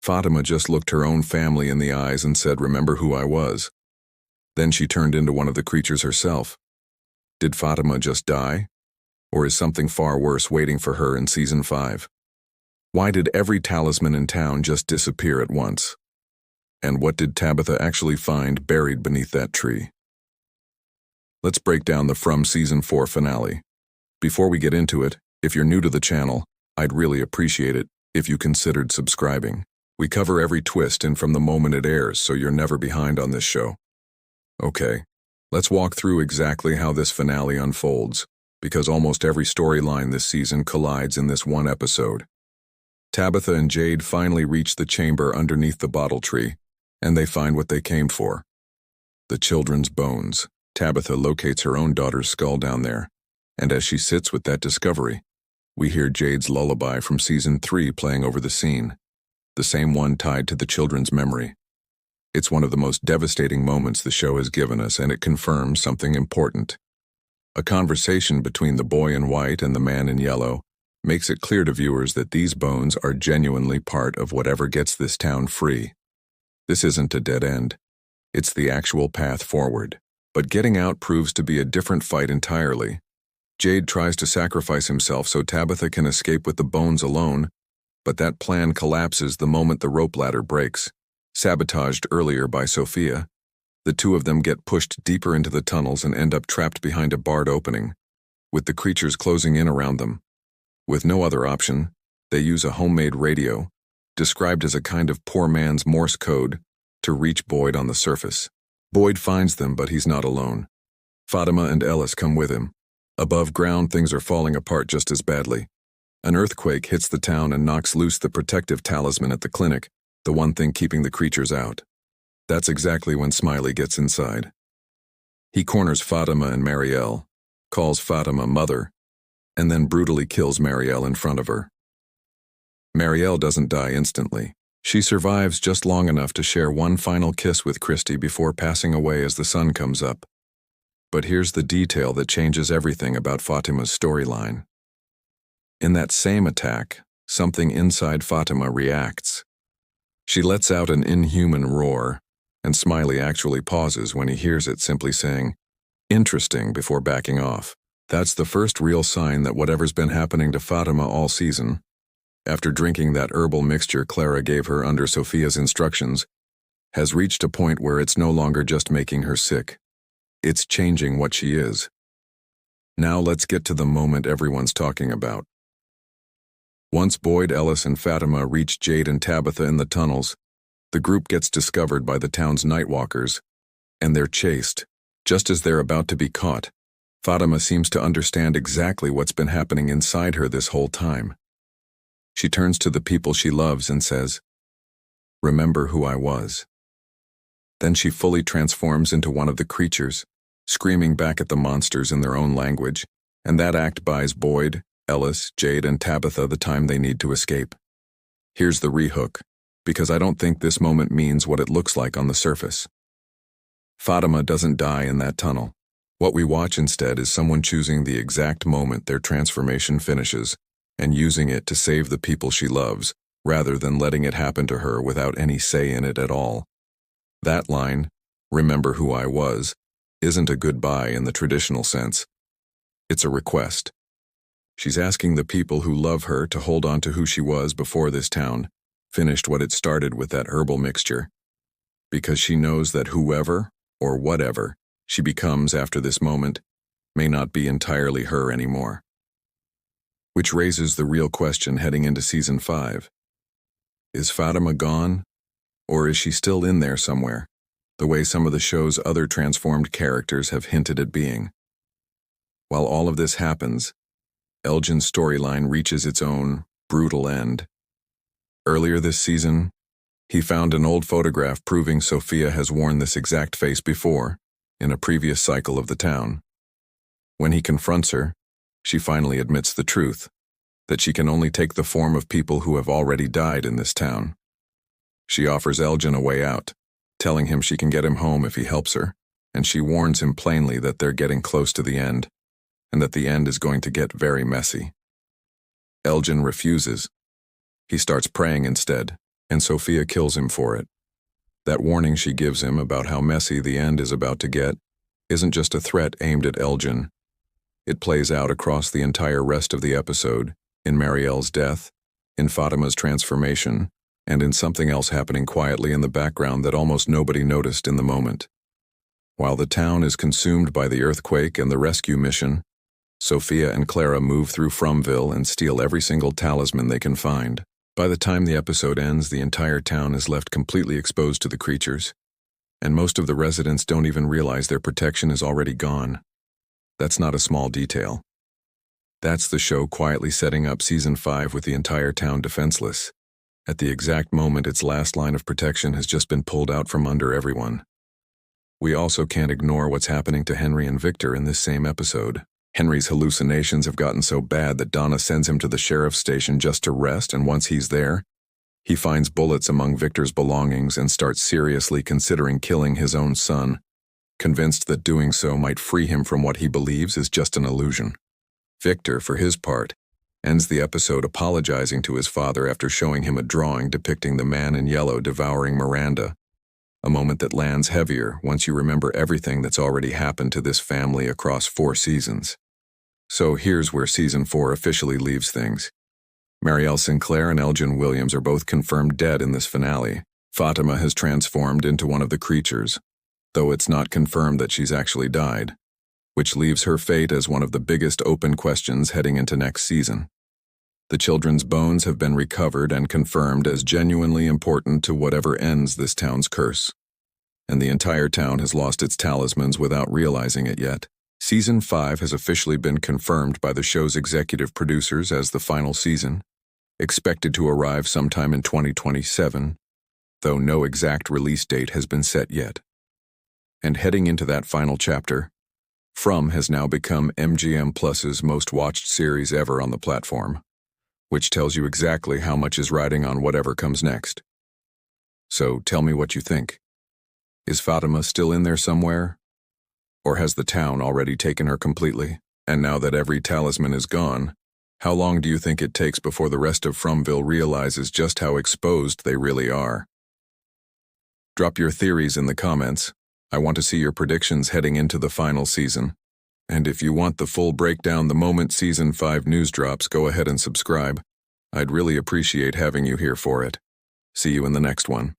Fatima just looked her own family in the eyes and said, "Remember who I was." Then she turned into one of the creatures herself. Did Fatima just die? Or is something far worse waiting for her in Season 5? Why did every talisman in town just disappear at once? And what did Tabitha actually find buried beneath that tree? Let's break down the From Season 4 finale. Before we get into it, if you're new to the channel, I'd really appreciate it if you considered subscribing. We cover every twist in from the moment it airs, so you're never behind on this show. Okay, let's walk through exactly how this finale unfolds, because almost every storyline this season collides in this one episode. Tabitha and Jade finally reach the chamber underneath the bottle tree, and they find what they came for. The children's bones. Tabitha locates her own daughter's skull down there, and as she sits with that discovery, we hear Jade's lullaby from Season 3 playing over the scene, the same one tied to the children's memory. It's one of the most devastating moments the show has given us, and it confirms something important. A conversation between the boy in white and the man in yellow makes it clear to viewers that these bones are genuinely part of whatever gets this town free. This isn't a dead end. It's the actual path forward. But getting out proves to be a different fight entirely. Jade tries to sacrifice himself so Tabitha can escape with the bones alone, but that plan collapses the moment the rope ladder breaks. Sabotaged earlier by Sophia, the two of them get pushed deeper into the tunnels and end up trapped behind a barred opening, with the creatures closing in around them. With no other option, they use a homemade radio, described as a kind of poor man's Morse code, to reach Boyd on the surface. Boyd finds them, but he's not alone. Fatima and Ellis come with him. Above ground, things are falling apart just as badly. An earthquake hits the town and knocks loose the protective talisman at the clinic, the one thing keeping the creatures out. That's exactly when Smiley gets inside. He corners Fatima and Marielle, calls Fatima mother, and then brutally kills Marielle in front of her. Marielle doesn't die instantly. She survives just long enough to share one final kiss with Christy before passing away as the sun comes up. But here's the detail that changes everything about Fatima's storyline. In that same attack, something inside Fatima reacts. She lets out an inhuman roar, and Smiley actually pauses when he hears it, simply saying, "Interesting," before backing off. That's the first real sign that whatever's been happening to Fatima all season, after drinking that herbal mixture Clara gave her under Sophia's instructions, has reached a point where it's no longer just making her sick. It's changing what she is. Now let's get to the moment everyone's talking about. Once Boyd, Ellis, and Fatima reach Jade and Tabitha in the tunnels, the group gets discovered by the town's nightwalkers, and they're chased. Just as they're about to be caught, Fatima seems to understand exactly what's been happening inside her this whole time. She turns to the people she loves and says, "Remember who I was." Then she fully transforms into one of the creatures, screaming back at the monsters in their own language, and that act buys Boyd, Ellis, Jade, and Tabitha the time they need to escape. Here's the rehook, because I don't think this moment means what it looks like on the surface. Fatima doesn't die in that tunnel. What we watch instead is someone choosing the exact moment their transformation finishes and using it to save the people she loves, rather than letting it happen to her without any say in it at all. That line, "Remember who I was," isn't a goodbye in the traditional sense. It's a request. She's asking the people who love her to hold on to who she was before this town finished what it started with that herbal mixture, because she knows that whoever, or whatever, she becomes after this moment may not be entirely her anymore. Which raises the real question heading into Season 5. Is Fatima gone? Or is she still in there somewhere, the way some of the show's other transformed characters have hinted at being? While all of this happens, Elgin's storyline reaches its own brutal end. Earlier this season, he found an old photograph proving Sophia has worn this exact face before, in a previous cycle of the town. When he confronts her, she finally admits the truth, that she can only take the form of people who have already died in this town. She offers Elgin a way out, telling him she can get him home if he helps her, and she warns him plainly that they're getting close to the end, and that the end is going to get very messy. Elgin refuses. He starts praying instead, and Sophia kills him for it. That warning she gives him about how messy the end is about to get isn't just a threat aimed at Elgin. It plays out across the entire rest of the episode, in Marielle's death, in Fatima's transformation, and in something else happening quietly in the background that almost nobody noticed in the moment. While the town is consumed by the earthquake and the rescue mission, Sophia and Clara move through Fromville and steal every single talisman they can find. By the time the episode ends, the entire town is left completely exposed to the creatures, and most of the residents don't even realize their protection is already gone. That's not a small detail. That's the show quietly setting up Season 5 with the entire town defenseless, at the exact moment its last line of protection has just been pulled out from under everyone. We also can't ignore what's happening to Henry and Victor in this same episode. Henry's hallucinations have gotten so bad that Donna sends him to the sheriff's station just to rest, and once he's there, he finds bullets among Victor's belongings and starts seriously considering killing his own son, convinced that doing so might free him from what he believes is just an illusion. Victor, for his part, ends the episode apologizing to his father after showing him a drawing depicting the man in yellow devouring Miranda, a moment that lands heavier once you remember everything that's already happened to this family across 4 seasons. So here's where Season 4 officially leaves things. Marielle Sinclair and Elgin Williams are both confirmed dead in this finale. Fatima has transformed into one of the creatures, though it's not confirmed that she's actually died, which leaves her fate as one of the biggest open questions heading into next season. The children's bones have been recovered and confirmed as genuinely important to whatever ends this town's curse. And the entire town has lost its talismans without realizing it yet. Season 5 has officially been confirmed by the show's executive producers as the final season, expected to arrive sometime in 2027, though no exact release date has been set yet. And heading into that final chapter, From has now become MGM Plus's most watched series ever on the platform, which tells you exactly how much is riding on whatever comes next. So tell me what you think. Is Fatima still in there somewhere? Or has the town already taken her completely? And now that every talisman is gone, how long do you think it takes before the rest of Fromville realizes just how exposed they really are? Drop your theories in the comments. I want to see your predictions heading into the final season. And if you want the full breakdown the moment Season 5 news drops, go ahead and subscribe. I'd really appreciate having you here for it. See you in the next one.